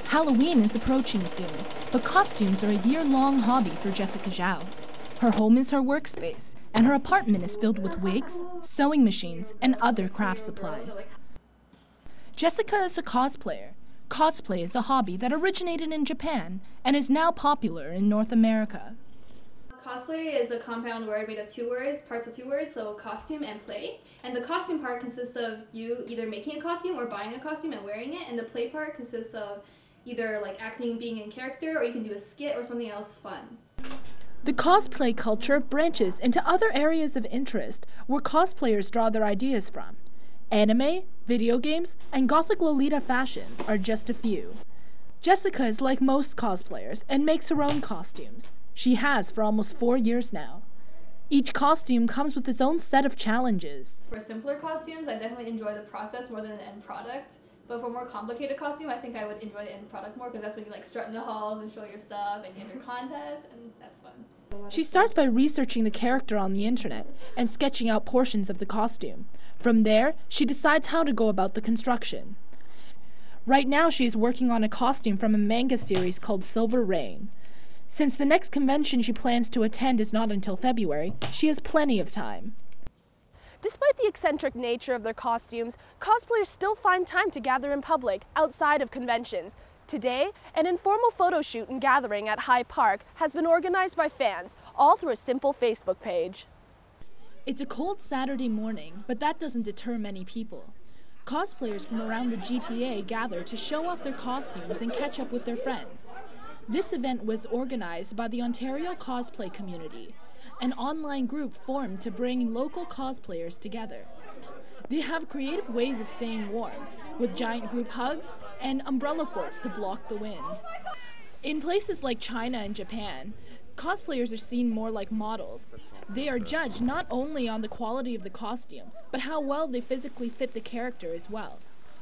Halloween is approaching soon, but costumes are a year-long hobby for Jessica Zhao. Her home is her workspace, and her apartment is filled with wigs, sewing machines, and other craft supplies. Jessica is a cosplayer. Cosplay is a hobby that originated in Japan and is now popular in North America. Cosplay is a compound word made of parts of two words, so costume and play. And the costume part consists of you either making a costume or buying a costume and wearing it, and the play part consists of either like acting, being in character, or you can do a skit or something else fun. The cosplay culture branches into other areas of interest where cosplayers draw their ideas from. Anime, video games, and gothic Lolita fashion are just a few. Jessica is like most cosplayers and makes her own costumes. She has for almost 4 years now. Each costume comes with its own set of challenges. For simpler costumes, I definitely enjoy the process more than the end product. But for more complicated costume, I think I would enjoy the end product more because that's when you like strut in the halls and show your stuff and you enter contests, and that's fun. She starts by researching the character on the internet and sketching out portions of the costume. From there, she decides how to go about the construction. Right now, she is working on a costume from a manga series called Silver Rain. Since the next convention she plans to attend is not until February, she has plenty of time. Despite the eccentric nature of their costumes, cosplayers still find time to gather in public outside of conventions. Today, an informal photo shoot and gathering at High Park has been organized by fans, all through a simple Facebook page. It's a cold Saturday morning, but that doesn't deter many people. Cosplayers from around the GTA gather to show off their costumes and catch up with their friends. This event was organized by the Ontario Cosplay Community, an online group formed to bring local cosplayers together. They have creative ways of staying warm, with giant group hugs and umbrella forts to block the wind. In places like China and Japan, cosplayers are seen more like models. They are judged not only on the quality of the costume, but how well they physically fit the character as well.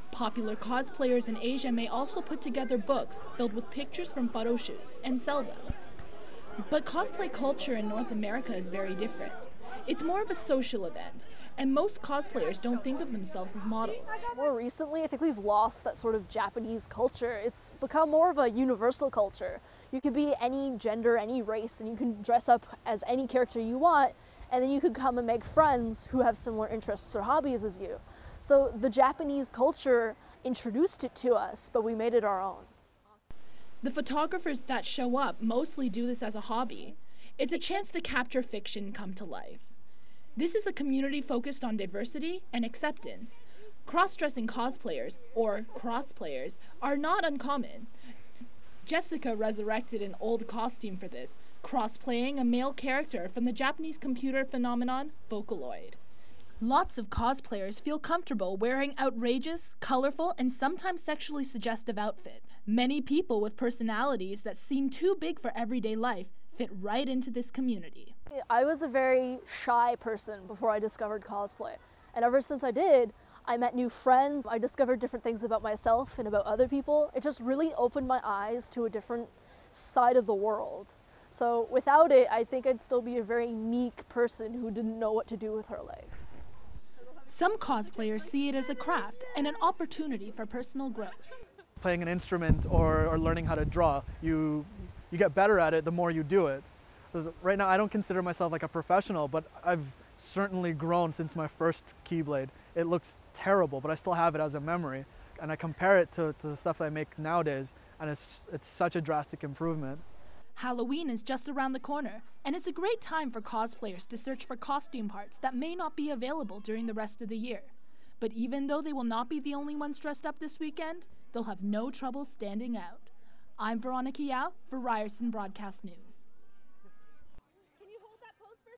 Popular cosplayers in Asia may also put together books filled with pictures from photo shoots and sell them. But cosplay culture in North America is very different. It's more of a social event, and most cosplayers don't think of themselves as models. More recently, I think we've lost that sort of Japanese culture. It's become more of a universal culture. You can be any gender, any race, and you can dress up as any character you want, and then you can come and make friends who have similar interests or hobbies as you. So the Japanese culture introduced it to us, but we made it our own. The photographers that show up mostly do this as a hobby. It's a chance to capture fiction come to life. This is a community focused on diversity and acceptance. Cross-dressing cosplayers, or crossplayers, are not uncommon. Jessica resurrected an old costume for this, cross-playing a male character from the Japanese computer phenomenon Vocaloid. Lots of cosplayers feel comfortable wearing outrageous, colorful, and sometimes sexually suggestive outfits. Many people with personalities that seem too big for everyday life fit right into this community. I was a very shy person before I discovered cosplay, and ever since I did, I met new friends, I discovered different things about myself and about other people. It just really opened my eyes to a different side of the world. So without it, I think I'd still be a very meek person who didn't know what to do with her life. Some cosplayers see it as a craft and an opportunity for personal growth. Playing an instrument or learning how to draw, you get better at it the more you do it. Right now I don't consider myself like a professional, but I've certainly grown since my first Keyblade. It looks terrible, but I still have it as a memory. And I compare it to the stuff I make nowadays, and it's such a drastic improvement. Halloween is just around the corner, and it's a great time for cosplayers to search for costume parts that may not be available during the rest of the year. But even though they will not be the only ones dressed up this weekend, they'll have no trouble standing out. I'm Veronica Yao for Ryerson Broadcast News.